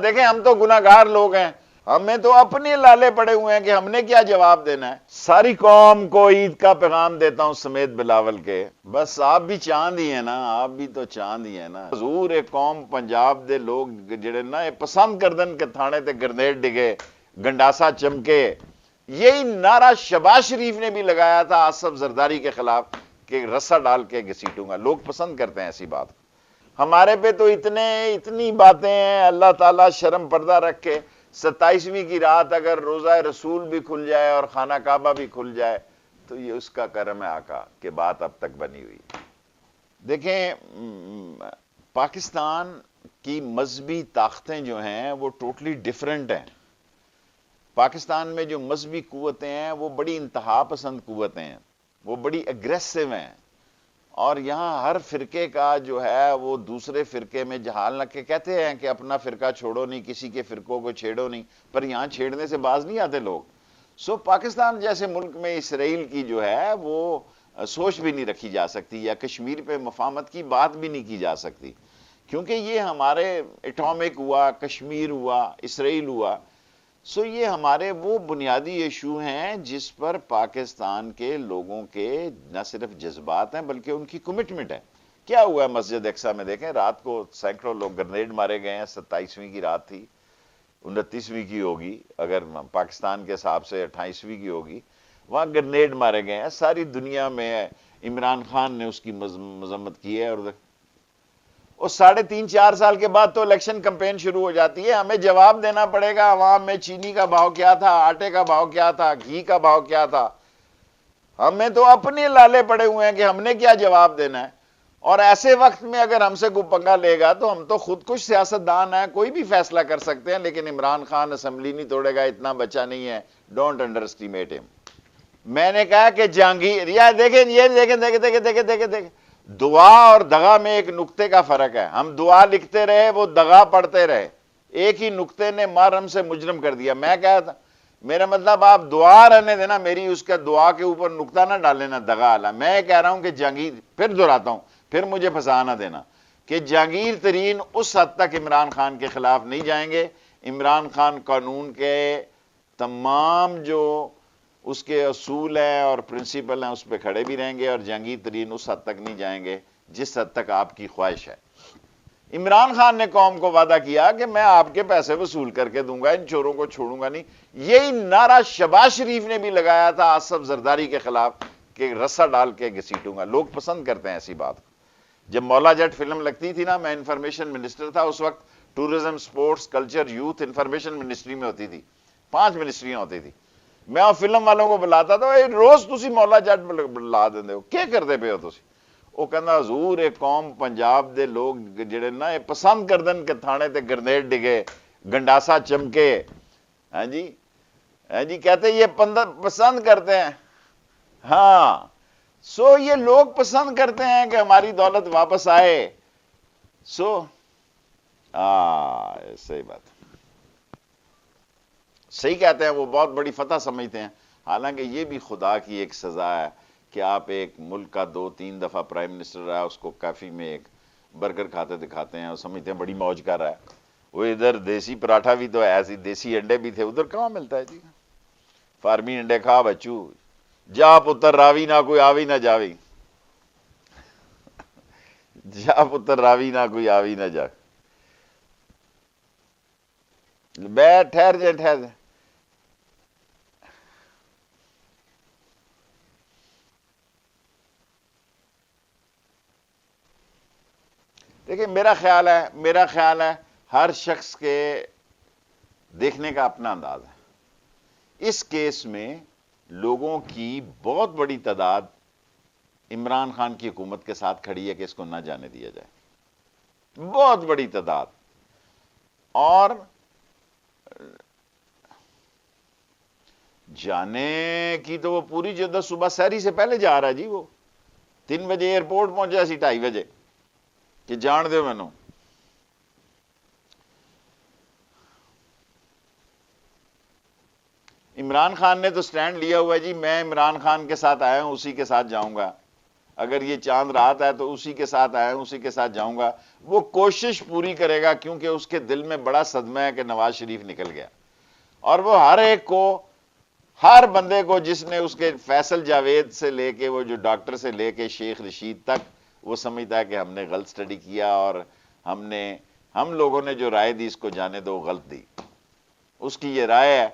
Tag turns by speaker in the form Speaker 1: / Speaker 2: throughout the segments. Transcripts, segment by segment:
Speaker 1: دیکھیں ہم تو گناہگار لوگ ہیں، ہمیں تو اپنے لالے پڑے ہوئے ہیں کہ ہم نے کیا جواب دینا ہے۔ ساری قوم کو عید کا پیغام دیتا ہوں سمیت بلاول کے، بس آپ بھی چاند ہی ہیں نا، آپ بھی تو چاند ہی ہیں نا۔ حضور ایک قوم پنجاب دے لوگ جڑے نا پسند کردن کہ تھانے تے گرنیڈ ڈگے، گنڈاسا چمکے، یہی نعرہ شہباز شریف نے بھی لگایا تھا آصف زرداری کے خلاف کہ رسا ڈال کے گھسیٹوں گا۔ لوگ پسند کرتے ہیں ایسی بات۔ ہمارے پہ تو اتنی باتیں ہیں، اللہ تعالیٰ شرم پردہ رکھ کے 27ویں کی رات اگر روزہ رسول بھی کھل جائے اور خانہ کعبہ بھی کھل جائے تو یہ اس کا کرم ہے آقا کہ بات اب تک بنی ہوئی۔ دیکھیں پاکستان کی مذہبی طاقتیں جو ہیں وہ ٹوٹلی ڈیفرنٹ ہیں۔ پاکستان میں جو مذہبی قوتیں ہیں وہ بڑی انتہا پسند قوتیں ہیں، وہ بڑی اگریسو ہیں، اور یہاں ہر فرقے کا جو ہے وہ دوسرے فرقے میں جہال نہ کہ کہتے ہیں کہ اپنا فرقہ چھوڑو نہیں، کسی کے فرقوں کو چھیڑو نہیں، پر یہاں چھیڑنے سے باز نہیں آتے لوگ۔ پاکستان جیسے ملک میں اسرائیل کی جو ہے وہ سوچ بھی نہیں رکھی جا سکتی، یا کشمیر پہ مفاہمت کی بات بھی نہیں کی جا سکتی، کیونکہ یہ ہمارے اٹامک ہوا، کشمیر ہوا، اسرائیل ہوا، یہ ہمارے وہ بنیادی ایشو ہیں جس پر پاکستان کے لوگوں کے نہ صرف جذبات ہیں بلکہ ان کی کمٹمنٹ ہے۔ کیا ہوا ہے مسجد اقصیٰ میں؟ دیکھیں رات کو سینکڑوں لوگ گرنیڈ مارے گئے ہیں، 27ویں کی رات تھی، 29ویں کی ہوگی اگر پاکستان کے حساب سے، 28ویں کی ہوگی، وہاں گرنیڈ مارے گئے ہیں۔ ساری دنیا میں عمران خان نے اس کی مذمت کی ہے، اور 3.5-4 سال کے بعد تو الیکشن کمپین شروع ہو جاتی ہے۔ ہمیں جواب دینا پڑے گا عوام میں چینی کا بھاؤ کیا تھا، آٹے کا بھاؤ کیا تھا، گھی کا بھاؤ کیا تھا۔ ہمیں تو اپنے لالے پڑے ہوئے ہیں کہ ہم نے کیا جواب دینا ہے، اور ایسے وقت میں اگر ہم سے کوئی پنگا لے گا تو ہم تو خود کش سیاستدان ہیں، کوئی بھی فیصلہ کر سکتے ہیں، لیکن عمران خان اسمبلی نہیں توڑے گا، اتنا بچہ نہیں ہے۔ ڈونٹ انڈر اسٹیمیٹ ہم۔ میں نے کہا کہ جہانگیر، دیکھیں دعا اور دغا میں ایک نقطے کا فرق ہے۔ ہم دعا لکھتے رہے، وہ دغا پڑھتے رہے، ایک ہی نقطے نے محرم سے مجرم کر دیا۔ میں کہا تھا میرا مطلب آپ دعا رہنے دینا، میری اس کا دعا کے اوپر نقطہ نہ ڈال لینا دغا والا۔ میں کہہ رہا ہوں کہ جہانگیر، پھر دہراتا ہوں، پھر مجھے پھنسا نہ دینا، کہ جہانگیر ترین اس حد تک عمران خان کے خلاف نہیں جائیں گے۔ عمران خان قانون کے تمام جو اس کے اصول ہیں اور پرنسپل ہیں اس پہ کھڑے بھی رہیں گے، اور جہانگیر ترین اس حد تک نہیں جائیں گے جس حد تک آپ کی خواہش ہے۔ عمران خان نے قوم کو وعدہ کیا کہ میں آپ کے پیسے وصول کر کے دوں گا، ان چوروں کو چھوڑوں گا نہیں۔ یہی نعرہ شہباز شریف نے بھی لگایا تھا آصف زرداری کے خلاف کہ رسا ڈال کے گھسیٹوں گا۔ لوگ پسند کرتے ہیں ایسی بات۔ جب مولا جٹ فلم لگتی تھی نا، میں انفارمیشن منسٹر تھا اس وقت، tourism, sports, culture, youth information ministry میں ہوتی تھی، 5 منسٹریاں ہوتی تھی۔ میں فلم والوں کو بلاتا تھا، روز تسی مولا جٹ بلا دیندے ہو، کیا کرتے پے ہو تسی؟ وہ کہندا حضور ایک قوم پنجاب دے لوگ جڑے نا پسند کردن کہ تھانے تے گرنیڈ ڈگے، گنڈاسا چمکے، ہاں جی کہتے یہ پسند کرتے ہیں۔ ہاں یہ لوگ پسند کرتے ہیں کہ ہماری دولت واپس آئے۔ صحیح بات، صحیح کہتے ہیں، وہ بہت بڑی فتح سمجھتے ہیں۔ حالانکہ یہ بھی خدا کی ایک سزا ہے کہ آپ ایک ملک کا 2-3 دفعہ پرائم منسٹر رہا، اس کو کافی میں ایک برگر کھاتے دکھاتے ہیں اور سمجھتے ہیں بڑی موج کر رہا ہے۔ وہ ادھر دیسی پراٹھا بھی تو ایسی، دیسی انڈے بھی تھے، ادھر کہاں ملتا ہے جی؟ فارمی انڈے کھا بچو، جا پتر راوی نہ کوئی آوی نہ جاوی، جا پتر راوی نہ کوئی آوی نہ جا۔ بیٹھ، ٹھہر جائیں۔ دیکھیں میرا خیال ہے ہر شخص کے دیکھنے کا اپنا انداز ہے۔ اس کیس میں لوگوں کی بہت بڑی تعداد عمران خان کی حکومت کے ساتھ کھڑی ہے کہ اس کو نہ جانے دیا جائے، بہت بڑی تعداد۔ اور جانے کی تو وہ پوری جدت، صبح سحری سے پہلے جا رہا ہے جی، وہ 3 بجے ایئرپورٹ پہنچا سی 2:30 بجے کہ جان دے مینوں۔ عمران خان نے تو سٹینڈ لیا ہوا ہے جی، میں عمران خان کے ساتھ آیا ہوں، اسی کے ساتھ جاؤں گا۔ اگر یہ چاند رات ہے تو اسی کے ساتھ آیا ہوں، اسی کے ساتھ جاؤں گا. وہ کوشش پوری کرے گا کیونکہ اس کے دل میں بڑا صدمہ ہے کہ نواز شریف نکل گیا. اور وہ ہر ایک کو، ہر بندے کو، جس نے اس کے فیصل جاوید سے لے کے وہ جو ڈاکٹر سے لے کے شیخ رشید تک، وہ سمجھتا ہے کہ ہم نے غلط سٹڈی کیا اور ہم لوگوں نے جو رائے دی اس کو جانے دو، غلط دی. اس کی یہ رائے ہے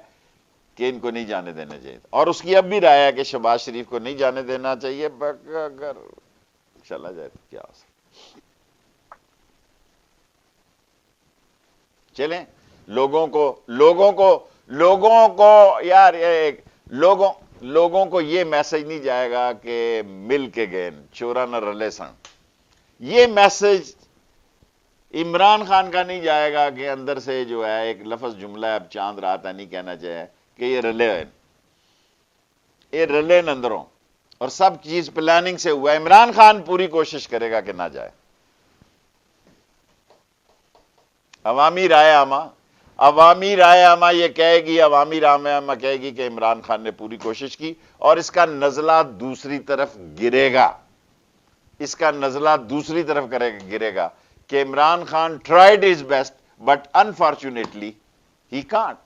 Speaker 1: کہ ان کو نہیں جانے دینا چاہیے، اور اس کی اب بھی رائے ہے کہ شہباز شریف کو نہیں جانے دینا چاہیے. اگر چلا جائے تو کیا ہو سکتا. چلیں، لوگوں کو یار لوگوں کو یہ میسج نہیں جائے گا کہ مل کے گئے چورا نہ رلے سن. یہ میسج عمران خان کا نہیں جائے گا کہ اندر سے جو ہے ایک لفظ جملہ ہے، اب چاند رات ہے نہیں کہنا چاہے کہ یہ رلے اندروں، اور سب چیز پلاننگ سے ہوا ہے. عمران خان پوری کوشش کرے گا کہ نہ جائے. عوامی رائے عامہ یہ کہے گی، عوامی رائے عامہ کہے گی کہ عمران خان نے پوری کوشش کی، اور اس کا نزلہ دوسری طرف گرے گا. گرے گا کہ Imran Khan tried his best but unfortunately he can't.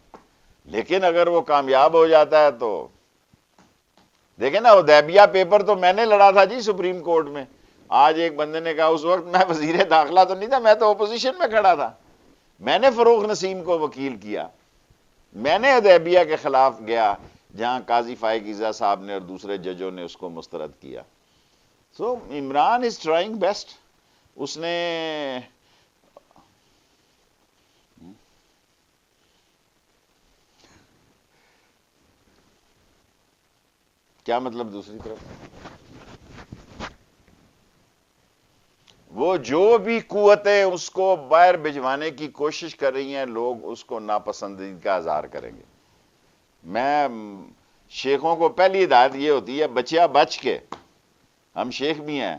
Speaker 1: لیکن اگر وہ کامیاب ہو جاتا ہے تو دیکھیں نا، حدیبیہ پیپر تو میں نے لڑا تھا جی سپریم کورٹ میں. آج ایک بندے نے کہا اس وقت میں وزیر داخلہ تو نہیں تھا، میں تو اپوزیشن میں کھڑا تھا. میں نے فروغ نسیم کو وکیل کیا، میں نے حدیبیہ کے خلاف گیا جہاں قاضی فائق عیسیٰ صاحب نے اور دوسرے ججوں نے اس کو مسترد کیا. سو عمران از ٹرائنگ بیسٹ. اس نے کیا مطلب دوسری طرف، وہ جو بھی قوتیں اس کو باہر بھجوانے کی کوشش کر رہی ہیں، لوگ اس کو ناپسندیدگی کا اظہار کریں گے. میں شیخوں کو پہلی ہدایت یہ ہوتی ہے، بچیا بچ کے. ہم شیخ بھی ہیں،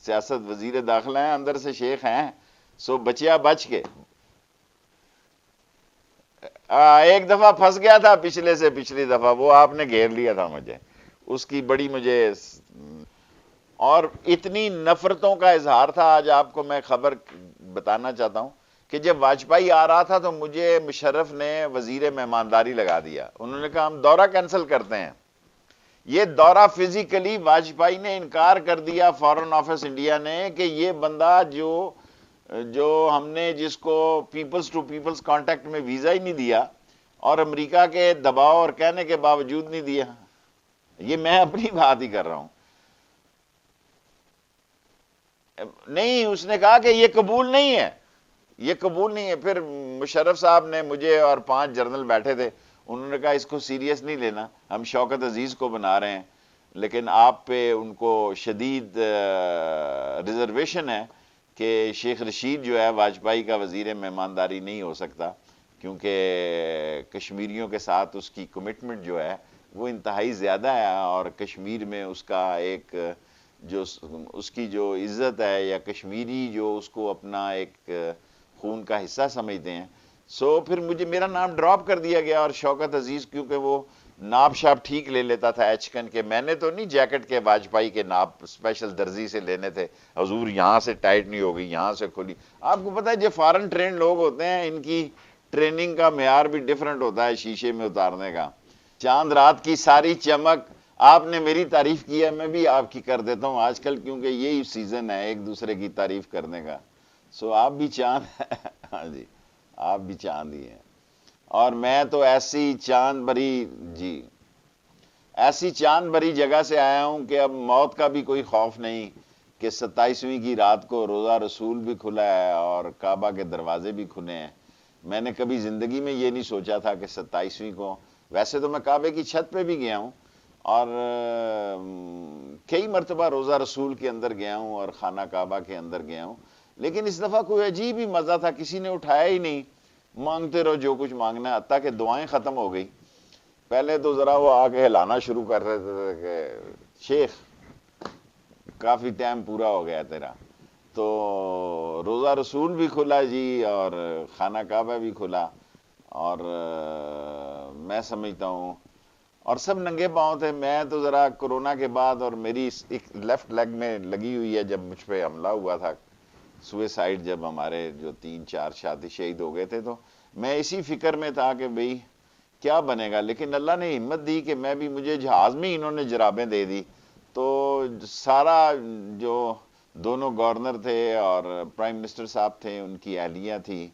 Speaker 1: سیاست وزیر داخلہ ہیں، اندر سے شیخ ہیں. سو بچیا بچ کے. ایک دفعہ پھنس گیا تھا پچھلی دفعہ، وہ آپ نے گھیر لیا تھا مجھے، اس کی بڑی مجھے اور اتنی نفرتوں کا اظہار تھا. آج آپ کو میں خبر بتانا چاہتا ہوں کہ جب واجپئی آ رہا تھا تو مجھے مشرف نے وزیر مہمانداری لگا دیا. انہوں نے کہا ہم دورہ کینسل کرتے ہیں. یہ دورہ فزیکلی واجپئی نے انکار کر دیا، فارن آفس انڈیا نے، کہ یہ بندہ جو ہم نے جس کو پیپلز ٹو پیپلز کانٹیکٹ میں ویزا ہی نہیں دیا اور امریکہ کے دباؤ اور کہنے کے باوجود نہیں دیا. یہ میں اپنی بات ہی کر رہا ہوں. نہیں، اس نے کہا کہ یہ قبول نہیں ہے. پھر مشرف صاحب نے مجھے اور 5 جرنل بیٹھے تھے، انہوں نے کہا اس کو سیریس نہیں لینا، ہم شوکت عزیز کو بنا رہے ہیں، لیکن آپ پہ ان کو شدید ریزرویشن ہے کہ شیخ رشید جو ہے واجپئی کا وزیر مہمانداری نہیں ہو سکتا، کیونکہ کشمیریوں کے ساتھ اس کی کمٹمنٹ جو ہے وہ انتہائی زیادہ ہے، اور کشمیر میں اس کا ایک جو اس کی جو عزت ہے، یا کشمیری جو اس کو اپنا ایک خون کا حصہ سمجھتے ہیں. سو پھر میرا نام ڈراپ کر دیا گیا، اور شوکت عزیز کیونکہ وہ ناپ شاپ ٹھیک لے لیتا تھا ایچکن کے. میں نے تو نہیں جیکٹ کے واجپئی کے ناپ اسپیشل درزی سے لینے تھے، حضور یہاں سے ٹائٹ نہیں ہوگی، یہاں سے کھلی. آپ کو پتہ ہے جو فارن ٹرین لوگ ہوتے ہیں ان کی ٹریننگ کا معیار بھی ڈیفرنٹ ہوتا ہے شیشے میں اتارنے کا. چاند رات کی ساری چمک، آپ نے میری تعریف کی ہے، میں بھی آپ کی کر دیتا ہوں آج کل، کیونکہ یہی سیزن ہے ایک دوسرے کی تعریف کرنے کا. سو آپ بھی چاند ہاں جی، آپ بھی چاند ہی ہیں. اور میں تو ایسی چاند بھری جگہ سے آیا ہوں کہ اب موت کا بھی کوئی خوف نہیں، کہ 27ویں کی رات کو روزہ رسول بھی کھلا ہے اور کعبہ کے دروازے بھی کھلے ہیں. میں نے کبھی زندگی میں یہ نہیں سوچا تھا کہ 27ویں کو، ویسے تو میں کعبے کی چھت پہ بھی گیا ہوں اور کئی مرتبہ روزہ رسول کے اندر گیا ہوں اور خانہ کعبہ کے اندر گیا ہوں، لیکن اس دفعہ کوئی عجیب ہی مزہ تھا، کسی نے اٹھایا ہی نہیں. مانگتے رہو جو کچھ مانگنا ہے، حتیٰ کہ دعائیں ختم ہو گئی. پہلے تو ذرا وہ آ کے ہلانا شروع کر رہے تھے کہ شیخ کافی ٹائم پورا ہو گیا تیرا. تو روزہ رسول بھی کھلا جی، اور خانہ کعبہ بھی کھلا، اور میں سمجھتا ہوں اور سب ننگے پاؤں تھے. میں تو ذرا کورونا کے بعد، اور میری ایک لیفٹ لیگ میں لگی ہوئی ہے جب مجھ پہ حملہ ہوا تھا، سوئسائڈ، جب ہمارے جو 3-4 ساتھی شہید ہو گئے تھے، تو میں اسی فکر میں تھا کہ بھئی کیا بنے گا. لیکن اللہ نے ہمت دی کہ میں بھی، مجھے جہاز میں انہوں نے جرابیں دے دی. تو سارا جو دونوں گورنر تھے اور پرائم منسٹر صاحب تھے، ان کی اہلیہ تھی،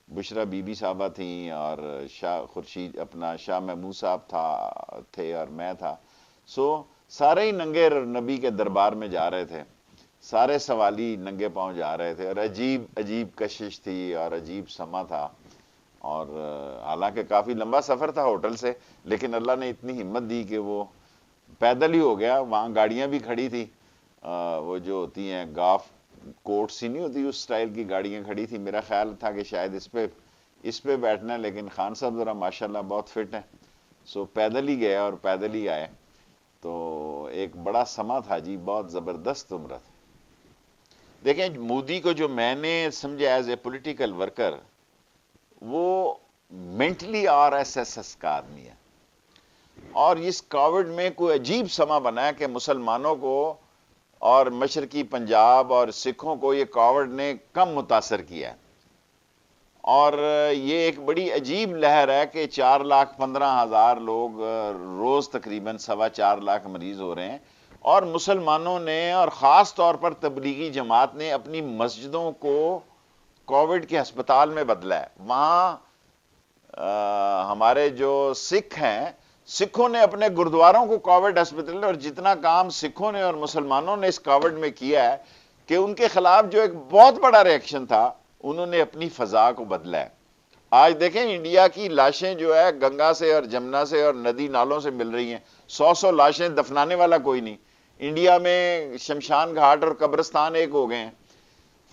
Speaker 1: بشرا بی بی صاحبہ تھیں، اور شاہ خورشید اپنا شاہ محمود صاحب تھے، اور میں تھا. سو سارے ہی ننگے نبی کے دربار میں جا رہے تھے، سارے سوالی ننگے پاؤں جا رہے تھے، اور عجیب عجیب کشش تھی اور عجیب سما تھا. اور حالانکہ کافی لمبا سفر تھا ہوٹل سے، لیکن اللہ نے اتنی ہمت دی کہ وہ پیدل ہی ہو گیا. وہاں گاڑیاں بھی کھڑی تھی، وہ جو ہوتی ہیں گاف کوٹ سی نہیں ہوتی، اس سٹائل کی گاڑیاں کھڑی تھی. میرا خیال تھا کہ شاید اس پہ بیٹھنا ہے، لیکن خان صاحب ذرا ماشاءاللہ بہت فٹ ہیں، سو پیدل ہی گئے اور پیدل ہی آئے. تو ایک بڑا سما تھا جی، بہت زبردست عمر تھا. دیکھیں مودی کو جو میں نے سمجھا ایز اے پولیٹیکل ورکر، وہ mentally R S S S کا آدمی ہے. اور اس کووڈ میں کوئی عجیب سما بنا ہے کہ مسلمانوں کو اور مشرقی پنجاب اور سکھوں کو یہ کووڈ نے کم متاثر کیا ہے. اور یہ ایک بڑی عجیب لہر ہے کہ 4,15,000 لوگ روز، تقریباً 4.25 مریض ہو رہے ہیں. اور مسلمانوں نے، اور خاص طور پر تبلیغی جماعت نے، اپنی مسجدوں کو کووڈ کے ہسپتال میں بدلا ہے. وہاں ہمارے جو سکھ ہیں، سکھوں نے اپنے گردواروں کو کووڈ ہسپتال، اور جتنا کام سکھوں نے اور مسلمانوں نے اس کووڈ میں کیا ہے کہ ان کے خلاف جو ایک بہت بڑا ریئیکشن تھا، انہوں نے اپنی فضا کو بدلا ہے. آج دیکھیں انڈیا کی لاشیں جو ہے گنگا سے اور جمنا سے اور ندی نالوں سے مل رہی ہیں، 100 لاشیں، دفنانے والا کوئی نہیں. انڈیا میں شمشان گھاٹ اور قبرستان ایک ہو گئے ہیں.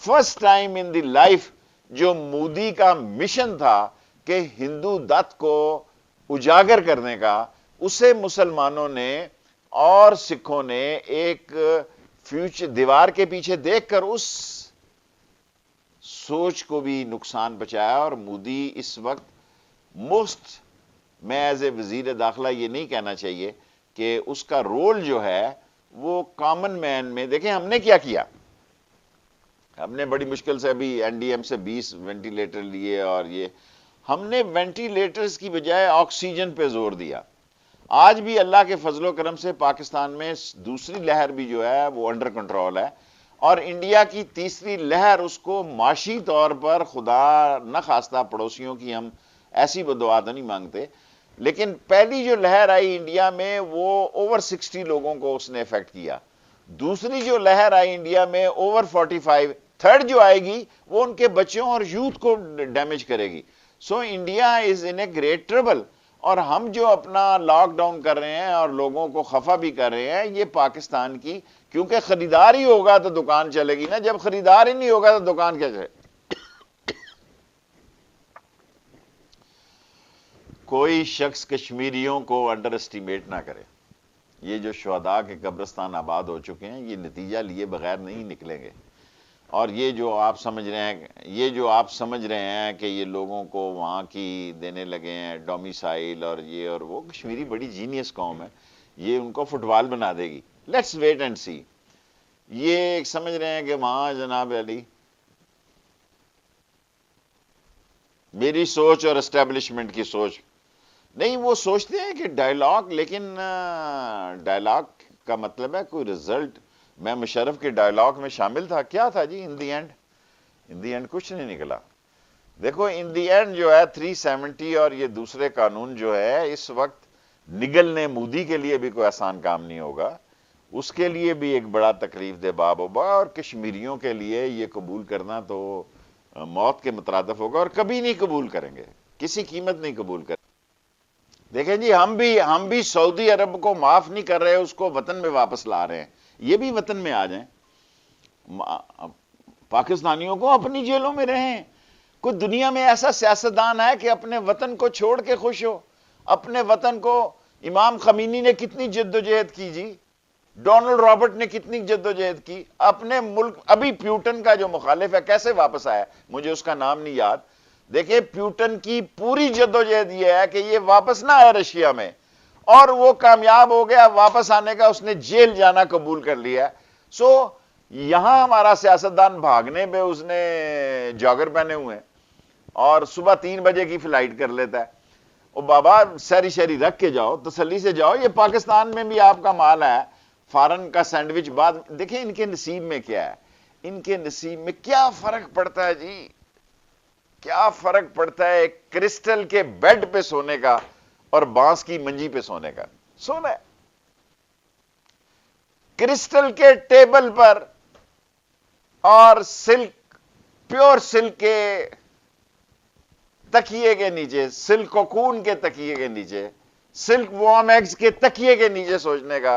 Speaker 1: First time in the life جو مودی کا مشن تھا کہ ہندو دت کو اجاگر کرنے کا، اسے مسلمانوں نے اور سکھوں نے ایک فیوچر دیوار کے پیچھے دیکھ کر اس سوچ کو بھی نقصان پہنچایا. اور مودی اس وقت میں ایز اے وزیر داخلہ یہ نہیں کہنا چاہیے کہ اس کا رول جو ہے وہ کامن مین میں، دیکھیں ہم نے کیا کیا. ہم نے بڑی مشکل سے ابھی این ڈی ایم سے 20 وینٹیلیٹر لیے، اور یہ ہم نے وینٹیلیٹرز کی بجائے آکسیجن پہ زور دیا. آج بھی اللہ کے فضل و کرم سے پاکستان میں دوسری لہر بھی جو ہے وہ انڈر کنٹرول ہے، اور انڈیا کی تیسری لہر، اس کو معاشی طور پر خدا نہ خواستہ، پڑوسیوں کی ہم ایسی بدعا تو نہیں مانگتے، لیکن پہلی جو لہر آئی انڈیا میں وہ اوور 60 لوگوں کو اس نے افیکٹ کیا. دوسری جو لہر آئی انڈیا میں اوور 45، تھرڈ جو آئے گی وہ ان کے بچوں اور یوتھ کو ڈیمیج کرے گی. So India is in a great trouble. اور ہم جو اپنا لاک ڈاؤن کر رہے ہیں اور لوگوں کو خفا بھی کر رہے ہیں، یہ پاکستان کی، کیونکہ خریدار ہی ہوگا تو دکان چلے گی نا. جب خریدار ہی نہیں ہوگا تو دکان کیا چلے؟ کوئی شخص کشمیریوں کو انڈر اسٹیمیٹ نہ کرے. یہ جو شہداء کے قبرستان آباد ہو چکے ہیں، یہ نتیجہ لیے بغیر نہیں نکلیں گے. اور یہ جو آپ سمجھ رہے ہیں کہ یہ لوگوں کو وہاں کی دینے لگے ہیں ڈومیسائل اور یہ اور وہ، کشمیری بڑی جینیس قوم ہے، یہ ان کو فٹ بال بنا دے گی. لیٹس ویٹ اینڈ سی. یہ سمجھ رہے ہیں کہ وہاں جناب علی میری سوچ اور اسٹیبلشمنٹ کی سوچ نہیں، وہ سوچتے ہیں کہ ڈائلاگ، لیکن ڈائلاگ کا مطلب ہے کوئی رزلٹ. میں مشرف کے ڈائلاگ میں شامل تھا، کیا تھا جی؟ ان دی اینڈ کچھ نہیں نکلا. دیکھو ان دی اینڈ جو ہے 370 اور یہ دوسرے قانون جو ہے اس وقت نگلنے مودی کے لیے بھی کوئی آسان کام نہیں ہوگا. اس کے لیے بھی ایک بڑا تکلیف دہ باب ہوگا، اور کشمیریوں کے لیے یہ قبول کرنا تو موت کے مترادف ہوگا، اور کبھی نہیں قبول کریں گے، کسی قیمت نہیں قبول کریں. دیکھیں جی ہم بھی سعودی عرب کو معاف نہیں کر رہے، اس کو وطن میں واپس لا رہے ہیں. یہ بھی وطن میں آ جائیں، پاکستانیوں کو اپنی جیلوں میں رہیں. کوئی دنیا میں ایسا سیاستدان ہے کہ اپنے وطن کو چھوڑ کے خوش ہو؟ اپنے وطن کو امام خمینی نے کتنی جد و جہد کی جی، ڈونلڈ رابرٹ نے کتنی جد و جہد کی اپنے ملک. ابھی پیوٹن کا جو مخالف ہے کیسے واپس آیا، مجھے اس کا نام نہیں یاد. دیکھیں پیوٹن کی پوری جد و جہد یہ ہے کہ یہ واپس نہ آئے رشیا میں، اور وہ کامیاب ہو گیا، واپس آنے کا اس نے جیل جانا قبول کر لیا. سو یہاں ہمارا سیاستدان بھاگنے پہ اس نے جاگر پہنے ہوئے ہیں اور صبح 3 بجے کی فلائٹ کر لیتا ہے. او بابا سیری شیری رکھ کے جاؤ، تسلی سے جاؤ. یہ پاکستان میں بھی آپ کا مال ہے، فارن کا سینڈوچ. بعد دیکھیں ان کے نصیب میں کیا ہے، ان کے نصیب میں کیا فرق پڑتا ہے جی، کیا فرق پڑتا ہے کرسٹل کے بیڈ پہ سونے کا اور بانس کی منجی پہ سونے کا. سونا ہے کرسٹل کے ٹیبل پر اور سلک، پیور سلک کے تکیے کے نیچے، سلک کوکون کے تکیے کے نیچے، سلک وارم ایگز کے تکیے کے نیچے سوچنے کا،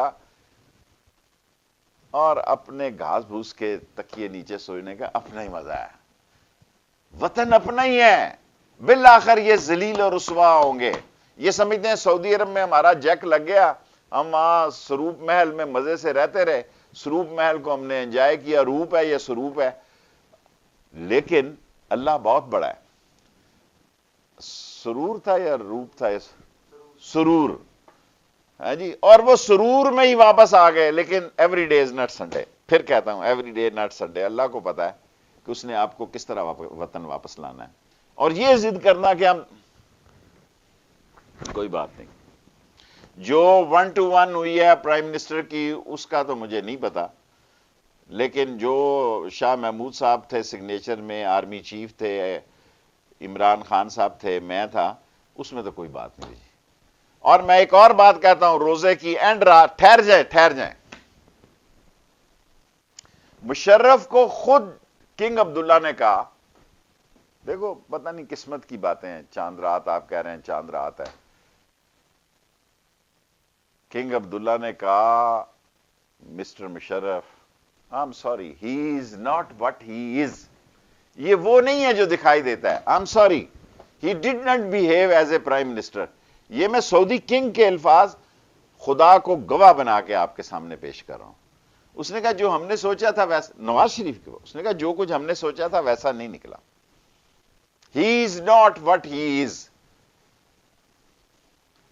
Speaker 1: اور اپنے گھاس بھوس کے تکیے نیچے سوچنے کا اپنا ہی مزہ ہے. وطن اپنا ہی ہے. بالآخر یہ ذلیل اور رسوا ہوں گے. یہ سمجھتے ہیں سعودی عرب میں ہمارا جیک لگ گیا، ہم وہاں سروپ محل میں مزے سے رہتے رہے، سروپ محل کو ہم نے انجوائے کیا. روپ ہے یا سروپ ہے، لیکن اللہ بہت بڑا ہے. سرور تھا یا روپ تھا؟ سرور. ہاں جی، اور وہ سرور میں ہی واپس آ گئے. لیکن every day is not Sunday. پھر کہتا ہوں ایوری ڈے ناٹ سنڈے. اللہ کو پتا ہے کہ اس نے آپ کو کس طرح وطن واپس لانا ہے. اور یہ ضد کرنا کہ ہم، کوئی بات نہیں. جو 1 to 1 ہوئی ہے پرائم منسٹر کی اس کا تو مجھے نہیں پتا، لیکن جو شاہ محمود صاحب تھے سگنیچر میں، آرمی چیف تھے، عمران خان صاحب تھے، میں تھا، اس میں تو کوئی بات نہیں. اور میں ایک اور بات کہتا ہوں روزے کی اینڈ رات، ٹھہر جائیں. مشرف کو خود کنگ عبداللہ نے کہا، دیکھو پتہ نہیں قسمت کی باتیں ہیں، چاند رات آپ کہہ رہے ہیں چاند رات ہے. کنگ عبداللہ نے کہا mister Musharraf I am sorry, he is not what he is. یہ وہ نہیں ہے جو دکھائی دیتا ہے. I am sorry, he did not behave as a prime minister. یہ میں سعودی کنگ کے الفاظ خدا کو گواہ بنا کے آپ کے سامنے پیش کر رہا ہوں. اس نے کہا جو ہم نے سوچا تھا ویسا، نواز شریف کو اس نے کہا جو کچھ ہم نے سوچا تھا ویسا نہیں نکلا. ہی از ناٹ وٹ ہی از.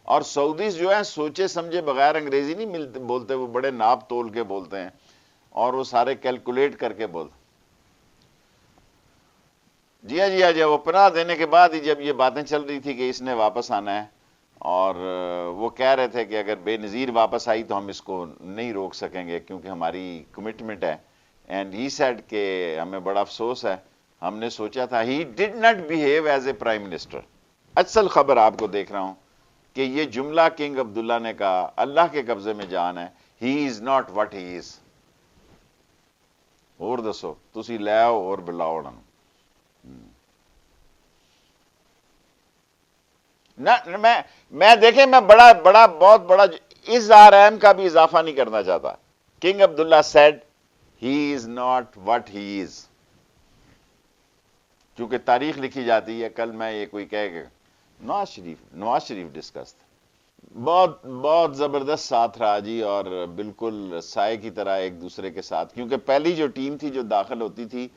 Speaker 1: اور سعودیز جو ہیں سوچے سمجھے بغیر انگریزی نہیں بولتے، وہ بڑے ناپ تول کے بولتے ہیں اور وہ سارے کیلکولیٹ کر کے بولتے. جی ہاں، وہ پناہ دینے کے بعد ہی جب یہ باتیں چل رہی تھی کہ اس نے واپس آنا ہے، اور وہ کہہ رہے تھے کہ اگر بے نظیر واپس آئی تو ہم اس کو نہیں روک سکیں گے کیونکہ ہماری کمٹمنٹ ہے. اینڈ ہی سیڈ کہ ہمیں بڑا افسوس ہے، ہم نے سوچا تھا. He did not behave as a prime minister. اصل خبر آپ کو دیکھ رہا ہوں کہ یہ جملہ کنگ عبداللہ نے کہا، اللہ کے قبضے میں جان ہے. ہی از ناٹ وٹ ہی از. اور دسو تسی لے آؤ اور بلاؤ انہوں نہ. میں دیکھیں، میں بہت بڑا اظہار اہم کا بھی اضافہ نہیں کرنا چاہتا. King Abdullah said he is not what he is. چونکہ تاریخ لکھی جاتی ہے. کل میں یہ کوئی کہے کہ نواز شریف ڈسکس تھا، بہت زبردست ساتھ رہا جی، اور بالکل سائے کی طرح ایک دوسرے کے ساتھ. کیونکہ پہلی جو ٹیم تھی جو داخل ہوتی تھی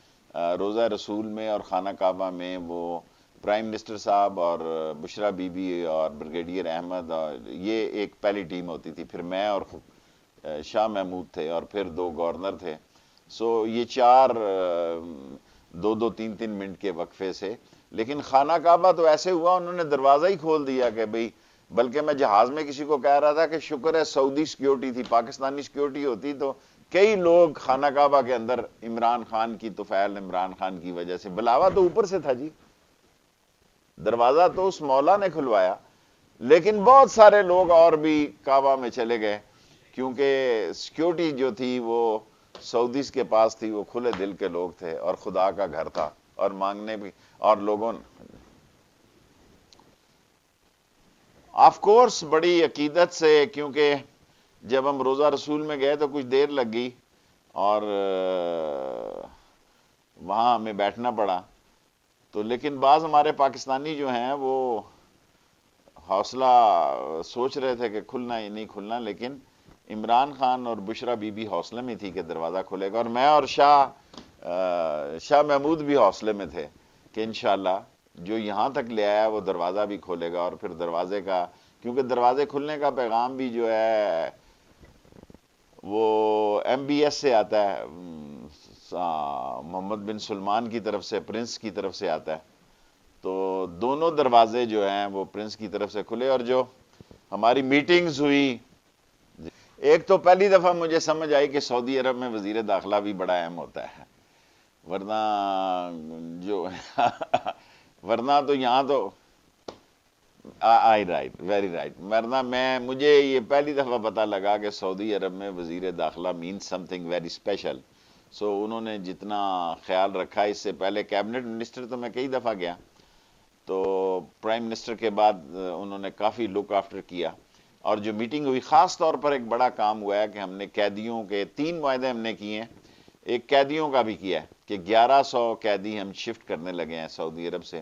Speaker 1: روضہ رسول میں اور خانہ کعبہ میں، وہ پرائم منسٹر صاحب اور بشرا بی بی اور بریگیڈیئر احمد، اور یہ ایک پہلی ٹیم ہوتی تھی. پھر میں اور شاہ محمود تھے، اور پھر 2 گورنر تھے. سو یہ 4 2 3 منٹ کے وقفے سے. لیکن خانہ کعبہ تو ایسے ہوا انہوں نے دروازہ ہی کھول دیا کہ بھئی، بلکہ میں جہاز میں کسی کو کہہ رہا تھا کہ شکر ہے سعودی سیکیورٹی تھی، پاکستانی سیکیورٹی ہوتی تو کئی لوگ خانہ کعبہ کے اندر عمران خان کی طفیل عمران خان کی وجہ سے. بلاوا تو اوپر سے تھا جی، دروازہ تو اس مولا نے کھلوایا، لیکن بہت سارے لوگ اور بھی کعبہ میں چلے گئے کیونکہ سیکیورٹی جو تھی وہ سعودیز کے پاس تھی. وہ کھلے دل کے لوگ تھے اور خدا کا گھر تھا، اور مانگنے بھی اور لوگوں آف کورس بڑی عقیدت سے. کیونکہ جب ہم روضہ رسول میں گئے تو کچھ دیر لگ گئی اور وہاں ہمیں بیٹھنا پڑا. تو لیکن بعض ہمارے پاکستانی جو ہیں وہ حوصلہ سوچ رہے تھے کہ کھلنا ہی نہیں کھلنا، لیکن عمران خان اور بشرا بی بی حوصلے میں تھی کہ دروازہ کھلے گا، اور میں اور شاہ محمود بھی حوصلے میں تھے کہ انشاءاللہ جو یہاں تک لے آیا وہ دروازہ بھی کھولے گا. اور پھر دروازے کا، کیونکہ دروازے کھلنے کا پیغام بھی جو ہے وہ ایم بی ایس سے آتا ہے، محمد بن سلمان کی طرف سے، پرنس کی طرف سے آتا ہے. تو دونوں دروازے جو ہیں وہ پرنس کی طرف سے کھلے. اور جو ہماری میٹنگز ہوئی، ایک تو پہلی دفعہ مجھے سمجھ آئی کہ سعودی عرب میں وزیر داخلہ بھی بڑا اہم ہوتا ہے، ورنہ جو ورنہ تو یہاں تو آئی رائٹ، ویری رائٹ، ورنہ مجھے یہ پہلی دفعہ پتہ لگا کہ سعودی عرب میں وزیر داخلہ means something very special. So انہوں نے جتنا خیال رکھا، اس سے پہلے کیبنٹ منسٹر تو میں کئی دفعہ گیا، تو پرائم منسٹر کے بعد انہوں نے کافی لک آفٹر کیا. اور جو میٹنگ ہوئی، خاص طور پر ایک بڑا کام ہوا ہے کہ ہم نے قیدیوں کے 3 معاہدے ہم نے کیے ہیں. ایک قیدیوں کا بھی کیا ہے کہ 1100 قیدی ہم شفٹ کرنے لگے ہیں سعودی عرب سے،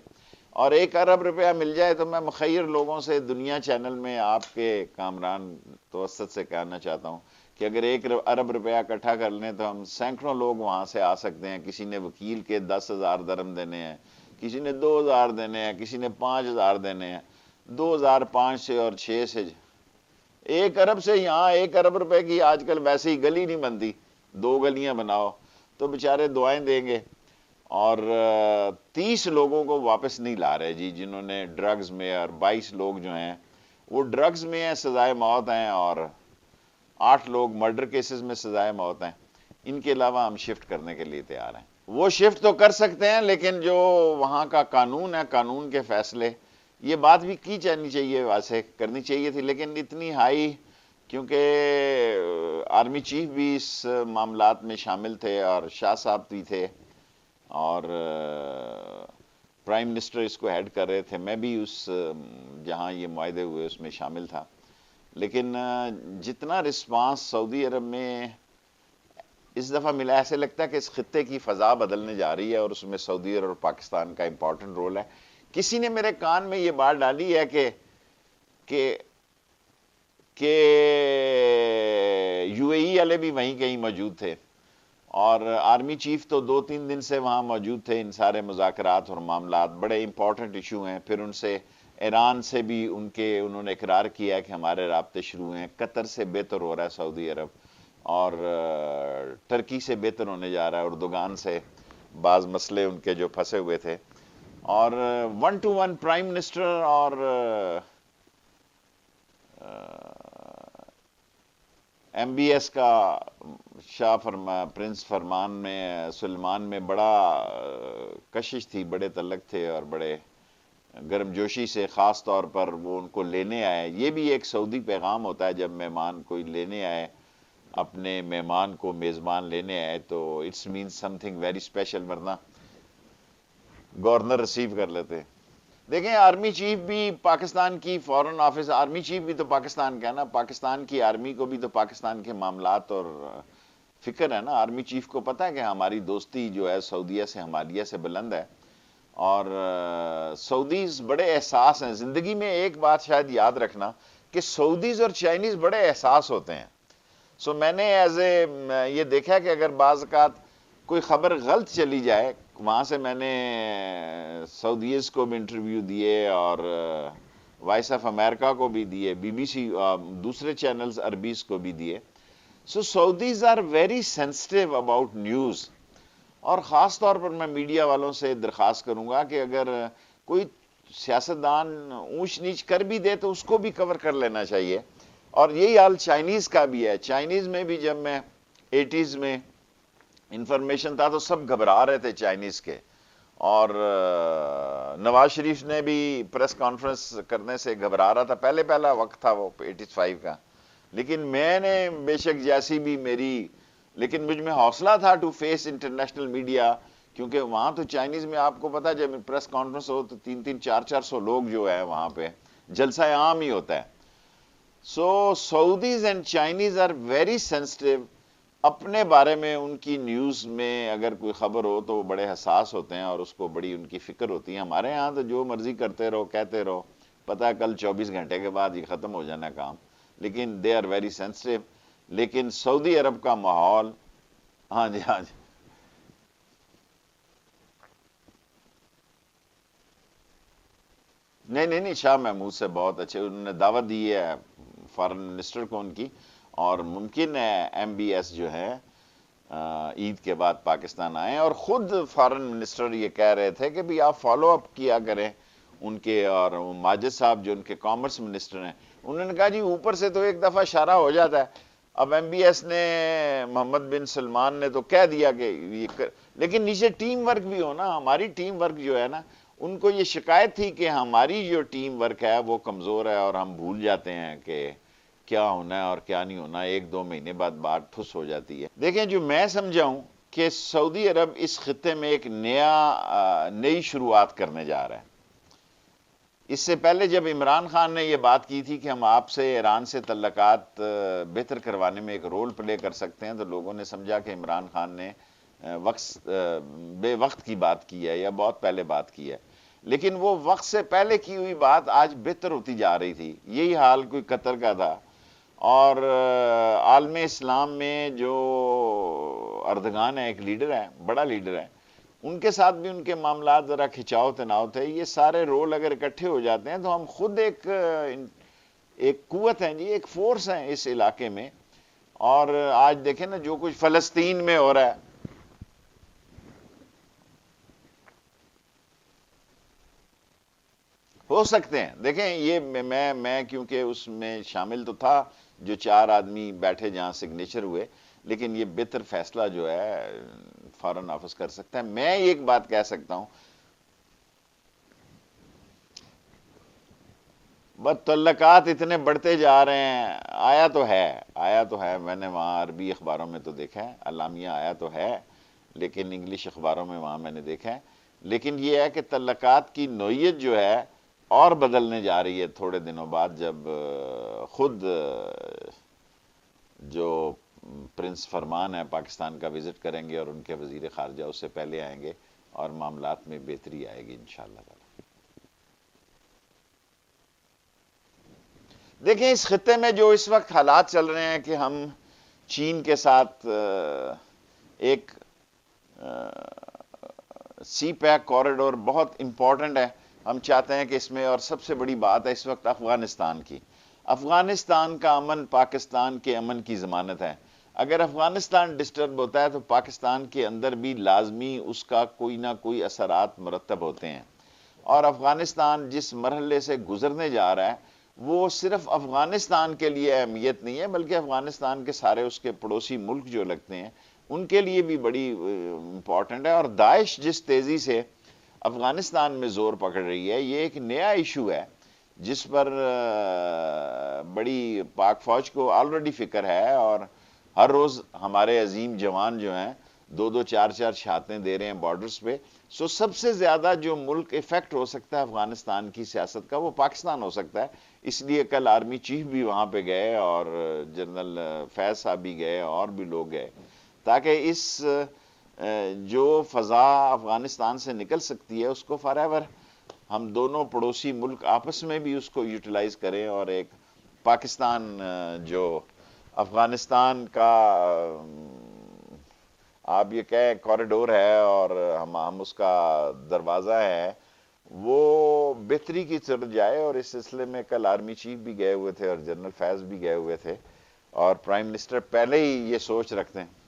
Speaker 1: اور 1 ارب روپیہ مل جائے تو میں مخیر لوگوں سے دنیا چینل میں آپ کے کامران توسط سے کہنا چاہتا ہوں کہ اگر 1 ارب روپیہ اکٹھا کر لیں تو ہم سینکڑوں لوگ وہاں سے آ سکتے ہیں. کسی نے وکیل کے 10,000 درہم دینے ہیں، کسی نے 2,000 دینے ہیں، کسی نے 5,000 دینے ہیں. 2005 سے اور 6 سے 1 ارب سے یہاں 1 ارب روپے کی آج کل ویسے ہی گلی نہیں بنتی، 2 گلیاں بناؤ تو بےچارے دعائیں دیں گے. اور 30 لوگوں کو واپس نہیں لا رہے جی، جنہوں نے ڈرگز میں، اور 22 لوگ جو ہیں وہ ڈرگز میں ہیں، سزائے موت ہیں، اور 8 لوگ مرڈر کیسز میں سزائے موت ہیں. ان کے علاوہ ہم شفٹ کرنے کے لیے تیار ہیں. وہ شفٹ تو کر سکتے ہیں، لیکن جو وہاں کا قانون ہے، قانون کے فیصلے، یہ بات بھی کی جانی چاہیے، ویسے کرنی چاہیے تھی، لیکن اتنی ہائی، کیونکہ آرمی چیف بھی اس معاملات میں شامل تھے اور شاہ صاحب بھی تھے، اور پرائم منسٹر اس کو ہیڈ کر رہے تھے. میں بھی اس جہاں یہ معاہدے ہوئے اس میں شامل تھا. لیکن جتنا رسپانس سعودی عرب میں اس دفعہ ملا، ایسے لگتا ہے کہ اس خطے کی فضا بدلنے جا رہی ہے، اور اس میں سعودی عرب اور پاکستان کا امپورٹنٹ رول ہے. کسی نے میرے کان میں یہ بات ڈالی ہے کہ یو اے ای والے بھی وہیں کہیں موجود تھے، اور آرمی چیف تو 2-3 دن سے وہاں موجود تھے. ان سارے مذاکرات اور معاملات بڑے امپورٹنٹ ایشو ہیں. پھر ان سے ایران سے بھی انہوں نے اقرار کیا کہ ہمارے رابطے شروع ہیں. قطر سے بہتر ہو رہا ہے سعودی عرب، اور ٹرکی سے بہتر ہونے جا رہا ہے. اردوغان سے بعض مسئلے ان کے جو پھنسے ہوئے تھے، اور 1 to 1 پرائم منسٹر اور ایم بی ایس کا پرنس سلمان میں بڑا کشش تھی، بڑے تعلق تھے، اور بڑے گرم جوشی سے خاص طور پر وہ ان کو لینے آئے. یہ بھی ایک سعودی پیغام ہوتا ہے، جب مہمان کوئی لینے آئے، اپنے مہمان کو میزبان لینے آئے، تو it's mean something very special, ورنہ گورنر ریسیو کر لیتے. دیکھیں، آرمی چیف بھی پاکستان کی فورن آفس، آرمی چیف بھی تو پاکستان کا ہے نا، پاکستان کی آرمی کو بھی تو پاکستان کے معاملات اور فکر ہے نا. آرمی چیف کو پتا ہے کہ ہماری دوستی جو ہے سعودیہ سے، ہمالیہ سے بلند ہے، اور سعودیز بڑے احساس ہیں. زندگی میں ایک بات شاید یاد رکھنا کہ سعودیز اور چائنیز بڑے احساس ہوتے ہیں. سو میں نے یہ دیکھا کہ اگر بعض اوقات کوئی خبر غلط چلی جائے، وہاں سے میں نے سعودیز کو بھی انٹرویو دیے، اور وائس آف امریکہ کو بھی دیے، بی بی سی، دوسرے چینلز عربیز کو بھی دیے. So Saudis are very sensitive about news. اور خاص طور پر میں میڈیا والوں سے درخواست کروں گا کہ اگر کوئی سیاستدان اونچ نیچ کر بھی دے تو اس کو بھی کور کر لینا چاہیے. اور یہی حال چائنیز کا بھی ہے. چائنیز میں بھی جب میں 80s میں انفارمیشن تھا تو سب گھبرا رہے تھے چائنیز کے، اور نواز شریف نے بھی پریس کانفرنس کرنے سے گھبرا رہا تھا. پہلا وقت تھا وہ 85 کا. لیکن میں نے بے شک جیسی بھی میری، لیکن مجھ میں حوصلہ تھا ٹو فیس انٹرنیشنل میڈیا، کیونکہ وہاں تو چائنیز میں آپ کو پتا جب پریس کانفرنس ہو تو 300-400 لوگ جو ہے وہاں پہ جلسہ عام ہی ہوتا ہے. So Saudis and Chinese are very sensitive. اپنے بارے میں ان کی نیوز میں اگر کوئی خبر ہو تو وہ بڑے حساس ہوتے ہیں، اور اس کو بڑی ان کی فکر ہوتی ہے. ہمارے ہاں تو جو مرضی کرتے رہو، کہتے رہو، پتہ ہے کل 24 گھنٹے کے بعد یہ ختم ہو جانا کام. لیکن دے آر ویری سینسٹیو. لیکن سعودی عرب کا ماحول، ہاں جی ہاں جی، نہیں نہیں نہیں، شاہ محمود سے بہت اچھے، انہوں نے دعوت دی ہے فارن منسٹر کو ان کی، اور ممکن ہے ایم بی ایس جو ہے عید کے بعد پاکستان آئیں، اور خود فارن منسٹر یہ کہہ رہے تھے کہ بھی آپ فالو اپ کیا کریں ان کے، اور ماجد صاحب جو ان کے کامرس منسٹر ہیں، انہوں نے کہا جی اوپر سے تو ایک دفعہ اشارہ ہو جاتا ہے، اب ایم بی ایس نے، محمد بن سلمان نے تو کہہ دیا کہ لیکن نیچے ٹیم ورک بھی ہو نا، ہماری ٹیم ورک جو ہے نا، ان کو یہ شکایت تھی کہ ہماری جو ٹیم ورک ہے وہ کمزور ہے، اور ہم بھول جاتے ہیں کہ کیا ہونا ہے اور کیا نہیں ہونا، ایک دو مہینے بعد بات ٹھس ہو جاتی ہے۔ دیکھیں جو میں سمجھاؤں کہ سعودی عرب اس خطے میں ایک نئی شروعات کرنے جا رہا ہے۔ اس سے پہلے جب عمران خان نے یہ بات کی تھی کہ ہم آپ سے ایران سے تعلقات بہتر کروانے میں ایک رول پلے کر سکتے ہیں، تو لوگوں نے سمجھا کہ عمران خان نے بے وقت کی بات کی ہے یا بہت پہلے بات کی ہے، لیکن وہ وقت سے پہلے کی ہوئی بات آج بہتر ہوتی جا رہی تھی۔ یہی حال کوئی قطر کا تھا، اور عالم اسلام میں جو اردگان ہے، ایک لیڈر ہے، بڑا لیڈر ہے، ان کے ساتھ بھی ان کے معاملات ذرا کھچاؤ تناؤ تھے۔ یہ سارے رول اگر اکٹھے ہو جاتے ہیں تو ہم خود ایک قوت ہیں جی، ایک فورس ہیں اس علاقے میں۔ اور آج دیکھیں نا جو کچھ فلسطین میں ہو رہا ہے، ہو سکتے ہیں، دیکھیں یہ میں کیونکہ اس میں شامل تو تھا، جو چار آدمی بیٹھے جہاں سگنیچر ہوئے، لیکن یہ بہتر فیصلہ جو ہے فارن آفس کر سکتا ہے۔ میں ایک بات کہہ سکتا ہوں، بس تعلقات اتنے بڑھتے جا رہے ہیں، آیا تو ہے، میں نے وہاں عربی اخباروں میں تو دیکھا ہے، اعلامیہ آیا تو ہے، لیکن انگلش اخباروں میں وہاں میں نے دیکھا ہے، لیکن یہ ہے کہ تعلقات کی نوعیت جو ہے اور بدلنے جا رہی ہے تھوڑے دنوں بعد، جب خود جو پرنس فرمان ہے پاکستان کا وزٹ کریں گے، اور ان کے وزیر خارجہ اس سے پہلے آئیں گے، اور معاملات میں بہتری آئے گی انشاءاللہ تعالی۔ دیکھیں اس خطے میں جو اس وقت حالات چل رہے ہیں کہ ہم چین کے ساتھ ایک سی پیک کوریڈور بہت امپورٹنٹ ہے، ہم چاہتے ہیں کہ اس میں، اور سب سے بڑی بات ہے اس وقت افغانستان کی، افغانستان کا امن پاکستان کے امن کی ضمانت ہے۔ اگر افغانستان ڈسٹرب ہوتا ہے تو پاکستان کے اندر بھی لازمی اس کا کوئی نہ کوئی اثرات مرتب ہوتے ہیں، اور افغانستان جس مرحلے سے گزرنے جا رہا ہے وہ صرف افغانستان کے لیے اہمیت نہیں ہے، بلکہ افغانستان کے سارے اس کے پڑوسی ملک جو لگتے ہیں ان کے لیے بھی بڑی امپورٹنٹ ہے۔ اور داعش جس تیزی سے افغانستان میں زور پکڑ رہی ہے، یہ ایک نیا ایشو ہے جس پر بڑی پاک فوج کو آلریڈی فکر ہے، اور ہر روز ہمارے عظیم جوان جو ہیں دو دو چار چار شہادتیں دے رہے ہیں بارڈرز پہ۔ سو سب سے زیادہ جو ملک افیکٹ ہو سکتا ہے افغانستان کی سیاست کا، وہ پاکستان ہو سکتا ہے۔ اس لیے کل آرمی چیف بھی وہاں پہ گئے، اور جنرل فیض صاحب بھی گئے، اور بھی لوگ گئے، تاکہ اس جو فضا افغانستان سے نکل سکتی ہے اس کو فار ایور ہم دونوں پڑوسی ملک آپس میں بھی اس کو یوٹیلائز کریں، اور ایک پاکستان جو افغانستان کا آپ یہ کہیں کوریڈور ہے، اور ہم اس کا دروازہ ہے، وہ بہتری کی طرف جائے۔ اور اس سلسلے میں کل آرمی چیف بھی گئے ہوئے تھے، اور جنرل فیض بھی گئے ہوئے تھے، اور پرائم منسٹر پہلے ہی یہ سوچ رکھتے ہیں۔